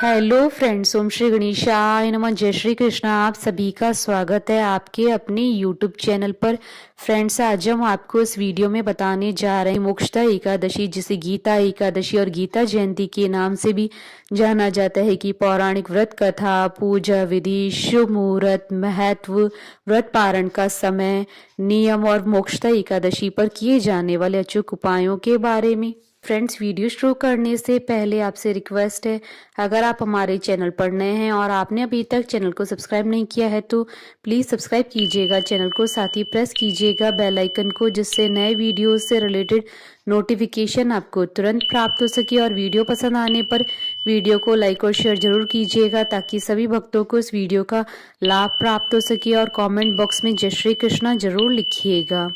Hello friends, ओम श्री गणेशाय नमः। जय श्री कृष्णा। आप सभी का स्वागत है आपके अपने यूट्यूब चैनल पर। फ्रेंड्स, आज हम आपको इस वीडियो में बताने जा रहे हैं मोक्षदा एकादशी, जिसे गीता एकादशी और गीता जयंती के नाम से भी जाना जाता है, कि पौराणिक व्रत कथा, पूजा विधि, शुभ मुहूर्त, महत्व, व्रत पारण का समय, नियम और मोक्षदा एकादशी पर किए जाने वाले अचूक उपायों के बारे में। फ्रेंड्स, वीडियो शुरू करने से पहले आपसे रिक्वेस्ट है, अगर आप हमारे चैनल पर नए हैं और आपने अभी तक चैनल को सब्सक्राइब नहीं किया है तो प्लीज़ सब्सक्राइब कीजिएगा चैनल को, साथ ही प्रेस कीजिएगा बेल आइकन को, जिससे नए वीडियो से रिलेटेड नोटिफिकेशन आपको तुरंत प्राप्त हो सके। और वीडियो पसंद आने पर वीडियो को लाइक और शेयर जरूर कीजिएगा, ताकि सभी भक्तों को इस वीडियो का लाभ प्राप्त हो सके। और कॉमेंट बॉक्स में जय श्री कृष्णा जरूर लिखिएगा।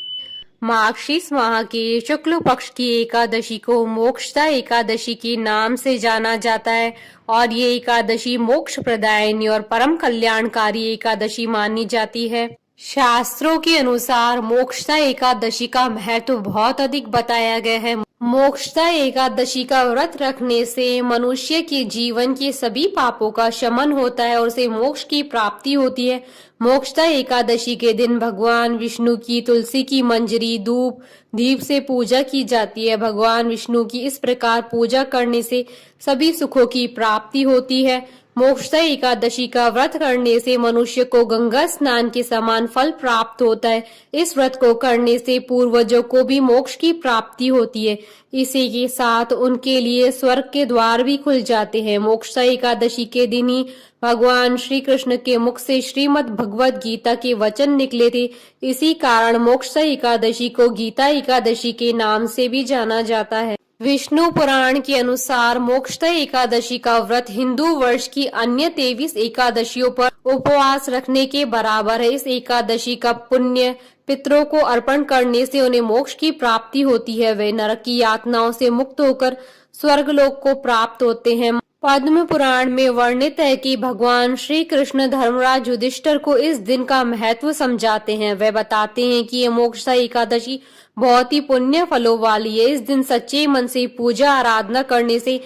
मार्गशीर्ष माह के शुक्ल पक्ष की एकादशी को मोक्षदा एकादशी के नाम से जाना जाता है और ये एकादशी मोक्ष प्रदायिनी और परम कल्याणकारी एकादशी मानी जाती है। शास्त्रों के अनुसार मोक्षदा एकादशी का महत्व बहुत अधिक बताया गया है। मोक्षदा एकादशी का व्रत रखने से मनुष्य के जीवन के सभी पापों का शमन होता है और उसे मोक्ष की प्राप्ति होती है। मोक्षदा एकादशी के दिन भगवान विष्णु की तुलसी की मंजरी, धूप, दीप से पूजा की जाती है। भगवान विष्णु की इस प्रकार पूजा करने से सभी सुखों की प्राप्ति होती है। मोक्षदा एकादशी का व्रत करने से मनुष्य को गंगा स्नान के समान फल प्राप्त होता है। इस व्रत को करने से पूर्वजों को भी मोक्ष की प्राप्ति होती है। इसी के साथ उनके लिए स्वर्ग के द्वार भी खुल जाते हैं। मोक्षदा एकादशी के दिन ही भगवान श्री कृष्ण के मुख से श्रीमद् भगवद गीता के वचन निकले थे। इसी कारण मोक्षदा एकादशी को गीता एकादशी के नाम से भी जाना जाता है। विष्णु पुराण के अनुसार मोक्षदा एकादशी का व्रत हिंदू वर्ष की अन्य 23 एकादशियों पर उपवास रखने के बराबर है। इस एकादशी का पुण्य पितरों को अर्पण करने से उन्हें मोक्ष की प्राप्ति होती है। वे नरक की यातनाओं से मुक्त होकर स्वर्गलोक को प्राप्त होते हैं। पद्म पुराण में वर्णित है कि भगवान श्री कृष्ण धर्मराज युधिष्ठिर को इस दिन का महत्व समझाते हैं। वे बताते हैं कि ये मोक्षदा एकादशी बहुत ही पुण्य फलों वाली है। इस दिन सच्चे मन से पूजा आराधना करने से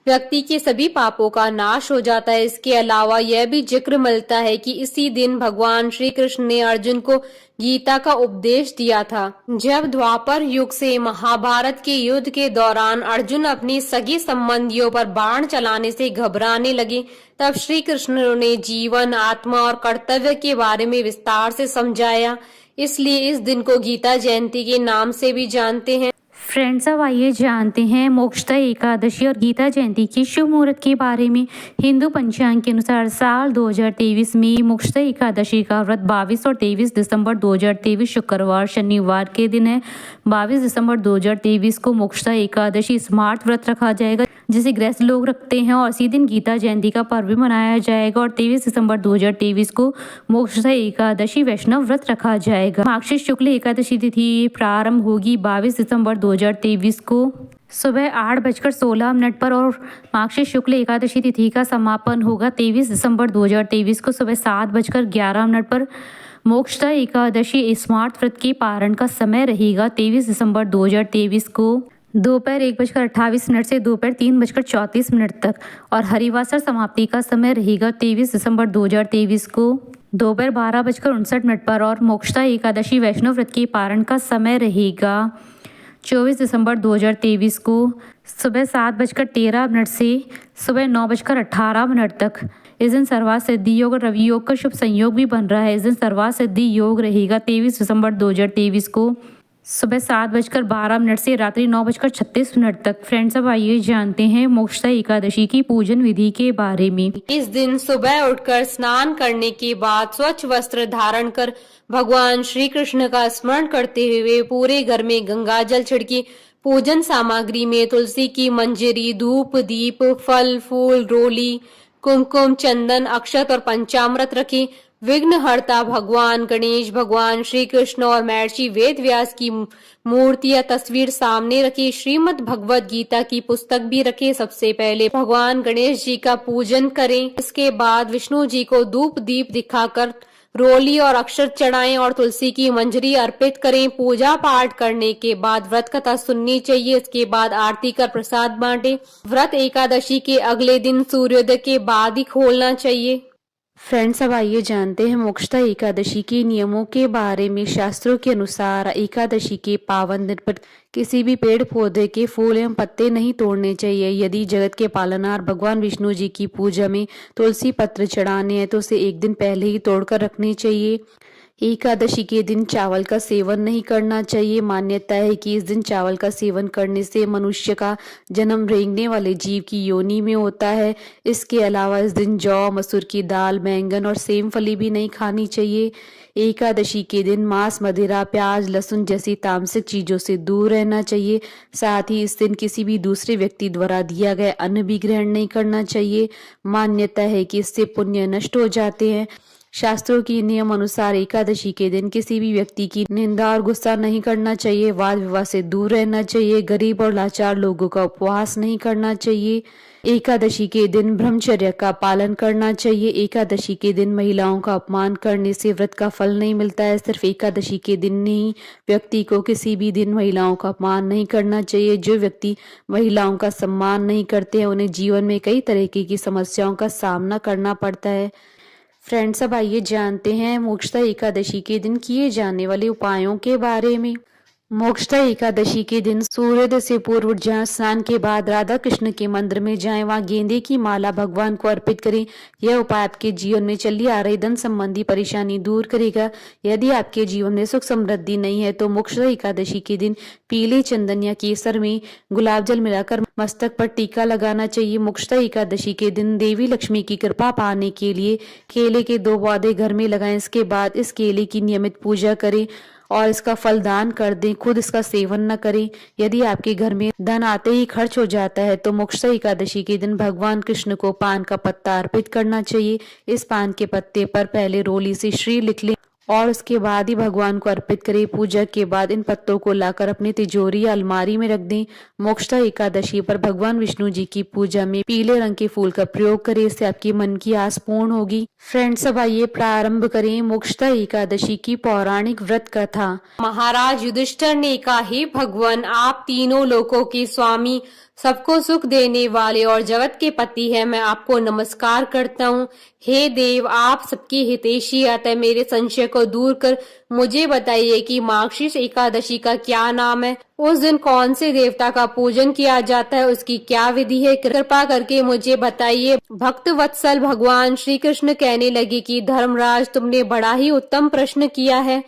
व्यक्ति के सभी पापों का नाश हो जाता है। इसके अलावा यह भी जिक्र मिलता है कि इसी दिन भगवान श्री कृष्ण ने अर्जुन को गीता का उपदेश दिया था। जब द्वापर युग से महाभारत के युद्ध के दौरान अर्जुन अपने सगे संबंधियों पर बाण चलाने से घबराने लगे, तब श्री कृष्ण ने जीवन, आत्मा और कर्तव्य के बारे में विस्तार से समझाया। इसलिए इस दिन को गीता जयंती के नाम से भी जानते हैं। फ्रेंड्स, अब आइए जानते हैं मोक्षदा एकादशी और गीता जयंती के शुभ मुहूर्त के बारे में। हिंदू पंचांग के अनुसार साल 2023 में मोक्षदा एकादशी का व्रत 22 और 23 दिसंबर 2023 शुक्रवार शनिवार के दिन है। 22 दिसंबर 2023 को मोक्षदा एकादशी स्मार्त व्रत रखा जाएगा, जिसे गृहस्थ लोग रखते हैं, और इसी दिन गीता जयंती का पर्व भी मनाया जाएगा। और 23 दिसंबर 2023 को मोक्षदा एकादशी वैष्णव व्रत रखा जाएगा। मार्गशीर्ष शुक्ल एकादशी तिथि प्रारंभ होगी 22 दिसंबर 2023 को सुबह 8:16 पर और मार्गशीर्ष शुक्ल एकादशी तिथि का समापन होगा 23 दिसंबर 2023 को सुबह 7:11 पर। मोक्षदा एकादशी स्मार्त व्रत के पारण का समय रहेगा 23 दिसंबर 2023 को दोपहर 1:28 से दोपहर 3:34 तक, और हरिवासर समाप्ति का समय रहेगा 23 दिसंबर 2023 को दोपहर 12:59 पर। और मोक्षदा एकादशी वैष्णव व्रत के पारण का समय रहेगा 24 दिसंबर 2023 को सुबह 7:13 से सुबह 9:18 तक। इस दिन सर्वार्थ सिद्धि योग और रवि योग का शुभ संयोग भी बन रहा है। इस दिन सर्वार्थ सिद्धि योग रहेगा 23 दिसंबर 2023 को सुबह 7:12 से रात्रि 9:36 तक। फ्रेंड्स, अब आइए जानते हैं मोक्षदा एकादशी की पूजन विधि के बारे में। इस दिन सुबह उठकर स्नान करने के बाद स्वच्छ वस्त्र धारण कर भगवान श्री कृष्ण का स्मरण करते हुए पूरे घर में गंगा जल छिड़के। पूजन सामग्री में तुलसी की मंजरी, धूप, दीप, फल, फूल, रोली, कुमकुम, चंदन, अक्षत और पंचामृत रखें। विघ्नहर्ता भगवान गणेश, भगवान श्री कृष्ण और महर्षि वेद व्यास की मूर्ति या तस्वीर सामने रखी। श्रीमद् भगवद गीता की पुस्तक भी रखे। सबसे पहले भगवान गणेश जी का पूजन करें। इसके बाद विष्णु जी को धूप दीप दिखाकर रोली और अक्षर चढ़ाएं और तुलसी की मंजरी अर्पित करें। पूजा पाठ करने के बाद व्रत कथा सुननी चाहिए। इसके बाद आरती कर प्रसाद बांटें। व्रत एकादशी के अगले दिन सूर्योदय के बाद ही खोलना चाहिए। फ्रेंड्स, अब आइए जानते हैं मोक्षदा एकादशी के नियमों के बारे में। शास्त्रों के अनुसार एकादशी के पावन दिन पर किसी भी पेड़ पौधे के फूल एवं पत्ते नहीं तोड़ने चाहिए। यदि जगत के पालनहार भगवान विष्णु जी की पूजा में तुलसी पत्र चढ़ाने हैं तो उसे एक दिन पहले ही तोड़कर रखनी चाहिए। एकादशी के दिन चावल का सेवन नहीं करना चाहिए। मान्यता है कि इस दिन चावल का सेवन करने से मनुष्य का जन्म रेंगने वाले जीव की योनि में होता है। इसके अलावा इस दिन जौ, मसूर की दाल, बैंगन और सेम फली भी नहीं खानी चाहिए। एकादशी के दिन मांस, मदिरा, प्याज, लहसुन जैसी तामसिक चीजों से दूर रहना चाहिए। साथ ही इस दिन किसी भी दूसरे व्यक्ति द्वारा दिया गया अन्न भी ग्रहण नहीं करना चाहिए। मान्यता है कि इससे पुण्य नष्ट हो जाते हैं। शास्त्रों के नियम अनुसार एकादशी के दिन किसी भी व्यक्ति की निंदा और गुस्सा नहीं करना चाहिए। वाद विवाद से दूर रहना चाहिए। गरीब और लाचार लोगों का उपवास नहीं करना चाहिए। एकादशी के दिन ब्रह्मचर्य का पालन करना चाहिए। एकादशी के दिन महिलाओं का अपमान करने से व्रत का फल नहीं मिलता है। सिर्फ एकादशी के दिन ही व्यक्ति को किसी भी दिन महिलाओं का अपमान नहीं करना चाहिए। जो व्यक्ति महिलाओं का सम्मान नहीं करते हैं उन्हें जीवन में कई तरीके की समस्याओं का सामना करना पड़ता है। फ्रेंड्स, अब आइए जानते हैं मोक्षदा एकादशी के दिन किए जाने वाले उपायों के बारे में। मोक्षदा एकादशी के दिन सूर्योदय से पूर्व जहाँ स्नान के बाद राधा कृष्ण के मंदिर में जाएं, वहाँ गेंदे की माला भगवान को अर्पित करें। यह उपाय आपके जीवन में चली आ रही धन संबंधी परेशानी दूर करेगा। यदि आपके जीवन में सुख समृद्धि नहीं है तो मोक्षदा एकादशी के दिन पीले चंदन या केसर में गुलाब जल मिलाकर मस्तक पर टीका लगाना चाहिए। मोक्षदा एकादशी के दिन देवी लक्ष्मी की कृपा पाने के लिए केले के 2 पौधे घर में लगाएं। इसके बाद इस केले की नियमित पूजा करें और इसका फल दान कर दें। खुद इसका सेवन न करें। यदि आपके घर में धन आते ही खर्च हो जाता है तो मोक्षदा एकादशी के दिन भगवान कृष्ण को पान का पत्ता अर्पित करना चाहिए। इस पान के पत्ते पर पहले रोली से श्री लिख लें और उसके बाद ही भगवान को अर्पित करें। पूजा के बाद इन पत्तों को लाकर अपनी तिजोरी या अलमारी में रख दें। मोक्षदा एकादशी पर भगवान विष्णु जी की पूजा में पीले रंग के फूल का प्रयोग करें। इससे आपकी मन की आस पूर्ण होगी। फ्रेंड्स, अब आइए प्रारंभ करें मोक्षदा एकादशी की पौराणिक व्रत कथा। महाराज युधिष्ठिर ने कहा, हे भगवान, आप तीनों लोकों के स्वामी, सबको सुख देने वाले और जगत के पति हैं। मैं आपको नमस्कार करता हूँ। हे देव, आप सबके हितैषी, अतः मेरे संशय को दूर कर मुझे बताइए कि मार्गशीर्ष एकादशी का क्या नाम है। उस दिन कौन से देवता का पूजन किया जाता है, उसकी क्या विधि है, कृपा करके मुझे बताइए। भक्त वत्सल भगवान श्री कृष्ण कहने लगे कि धर्मराज, तुमने बड़ा ही उत्तम प्रश्न किया है।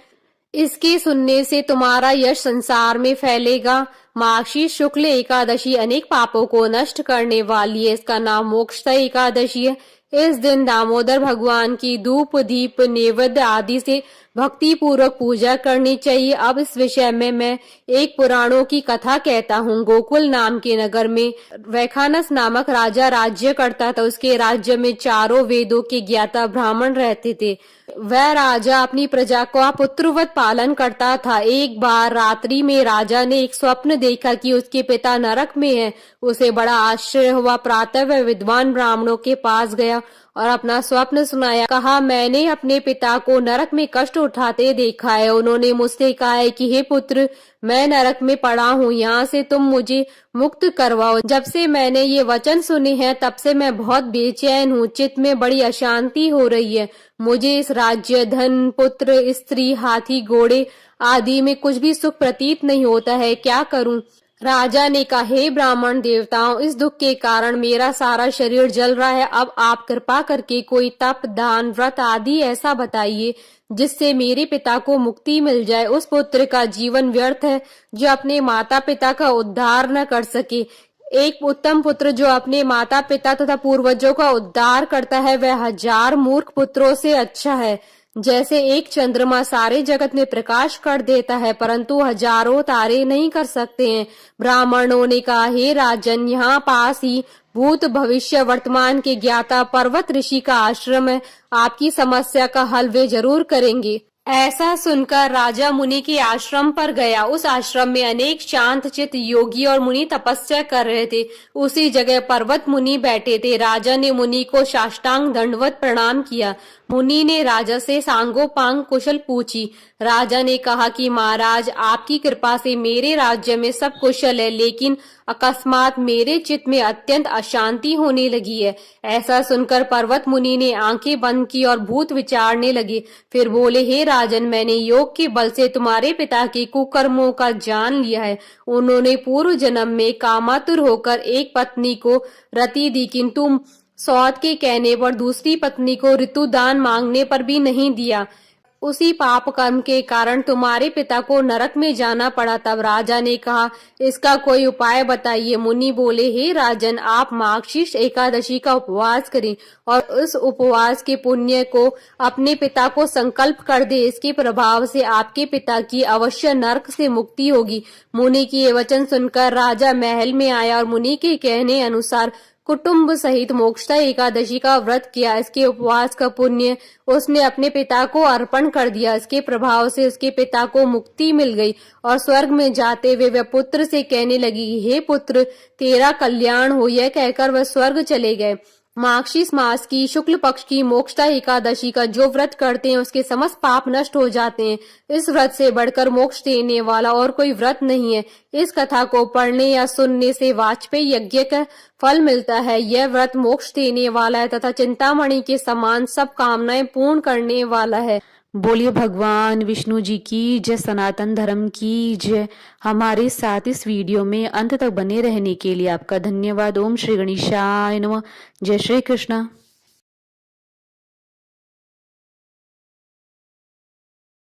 इसके सुनने से तुम्हारा यश संसार में फैलेगा। मार्गशीर्ष शुक्ल एकादशी अनेक पापों को नष्ट करने वाली है। इसका नाम मोक्षदा एकादशी है। इस दिन दामोदर भगवान की धूप, दीप, नैवेद्य आदि से भक्ति पूर्वक पूजा करनी चाहिए। अब इस विषय में मैं एक पुराणों की कथा कहता हूँ। गोकुल नाम के नगर में वैखानस नामक राजा राज्य करता था। उसके राज्य में 4 वेदों के ज्ञाता ब्राह्मण रहते थे। वह राजा अपनी प्रजा का पुत्रवत पालन करता था। एक बार रात्रि में राजा ने एक स्वप्न देखा कि उसके पिता नरक में है। उसे बड़ा आश्चर्य हुआ। प्रातः वह विद्वान ब्राह्मणों के पास गया और अपना स्वप्न सुनाया। कहा, मैंने अपने पिता को नरक में कष्ट उठाते देखा है। उन्होंने मुझसे कहा है कि हे पुत्र, मैं नरक में पड़ा हूँ, यहाँ से तुम मुझे मुक्त करवाओ। जब से मैंने ये वचन सुने हैं तब से मैं बहुत बेचैन हूँ। चित्त में बड़ी अशांति हो रही है। मुझे इस राज्य, धन, पुत्र, स्त्री, हाथी, घोड़े आदि में कुछ भी सुख प्रतीत नहीं होता है। क्या करूँ? राजा ने कहा, हे ब्राह्मण देवताओं, इस दुख के कारण मेरा सारा शरीर जल रहा है। अब आप कृपा करके कोई तप, दान, व्रत आदि ऐसा बताइए जिससे मेरे पिता को मुक्ति मिल जाए। उस पुत्र का जीवन व्यर्थ है जो अपने माता पिता का उद्धार न कर सके। एक उत्तम पुत्र जो अपने माता पिता तथा पूर्वजों का उद्धार करता है वह 1000 मूर्ख पुत्रों से अच्छा है। जैसे एक चंद्रमा सारे जगत में प्रकाश कर देता है परंतु हजारों तारे नहीं कर सकते हैं। ब्राह्मणों ने कहा, हे राजन, यहाँ पास ही भूत, भविष्य, वर्तमान के ज्ञाता पर्वत ऋषि का आश्रम है। आपकी समस्या का हल वे जरूर करेंगे। ऐसा सुनकर राजा मुनि के आश्रम पर गया। उस आश्रम में अनेक शांत चित्त योगी और मुनि तपस्या कर रहे थे। उसी जगह पर्वत मुनि बैठे थे। राजा ने मुनि को साष्टांग दंडवत प्रणाम किया। मुनि ने राजा से सांगोपांग कुशल पूछी। राजा ने कहा कि महाराज, आपकी कृपा से मेरे राज्य में सब कुशल है, लेकिन अकस्मात मेरे चित्त में अत्यंत अशांति होने लगी है। ऐसा सुनकर पर्वत मुनि ने आंखें बंद की और भूत विचारने लगे। फिर बोले, हे राजन, मैंने योग के बल से तुम्हारे पिता के कुकर्मों का जान लिया है। उन्होंने पूर्व जन्म में कामातुर होकर एक पत्नी को रति दी, किंतु सौत के कहने पर दूसरी पत्नी को ऋतुदान मांगने पर भी नहीं दिया। उसी पाप कर्म के कारण तुम्हारे पिता को नरक में जाना पड़ा। तब राजा ने कहा, इसका कोई उपाय बताइए। मुनि बोले, हे राजन, आप मार्गशीर्ष एकादशी का उपवास करें और उस उपवास के पुण्य को अपने पिता को संकल्प कर दे। इसके प्रभाव से आपके पिता की अवश्य नरक से मुक्ति होगी। मुनि की ये वचन सुनकर राजा महल में आया और मुनि के कहने अनुसार कुटुंब सहित मोक्षदा एकादशी का व्रत किया। इसके उपवास का पुण्य उसने अपने पिता को अर्पण कर दिया। इसके प्रभाव से उसके पिता को मुक्ति मिल गई और स्वर्ग में जाते हुए वह पुत्र से कहने लगी, हे पुत्र, तेरा कल्याण हो। यह कहकर वह स्वर्ग चले गए। मार्गशीर्ष मास की शुक्ल पक्ष की मोक्षदा एकादशी का जो व्रत करते हैं उसके समस्त पाप नष्ट हो जाते हैं। इस व्रत से बढ़कर मोक्ष देने वाला और कोई व्रत नहीं है। इस कथा को पढ़ने या सुनने से वाजपेयी यज्ञ का फल मिलता है। यह व्रत मोक्ष देने वाला है तथा चिंतामणि के समान सब कामनाएं पूर्ण करने वाला है। बोलिए भगवान विष्णु जी की जय, सनातन धर्म की जय। हमारे साथ इस वीडियो में अंत तक बने रहने के लिए आपका धन्यवाद। ओम श्री गणेशाय नमः। जय श्री कृष्ण।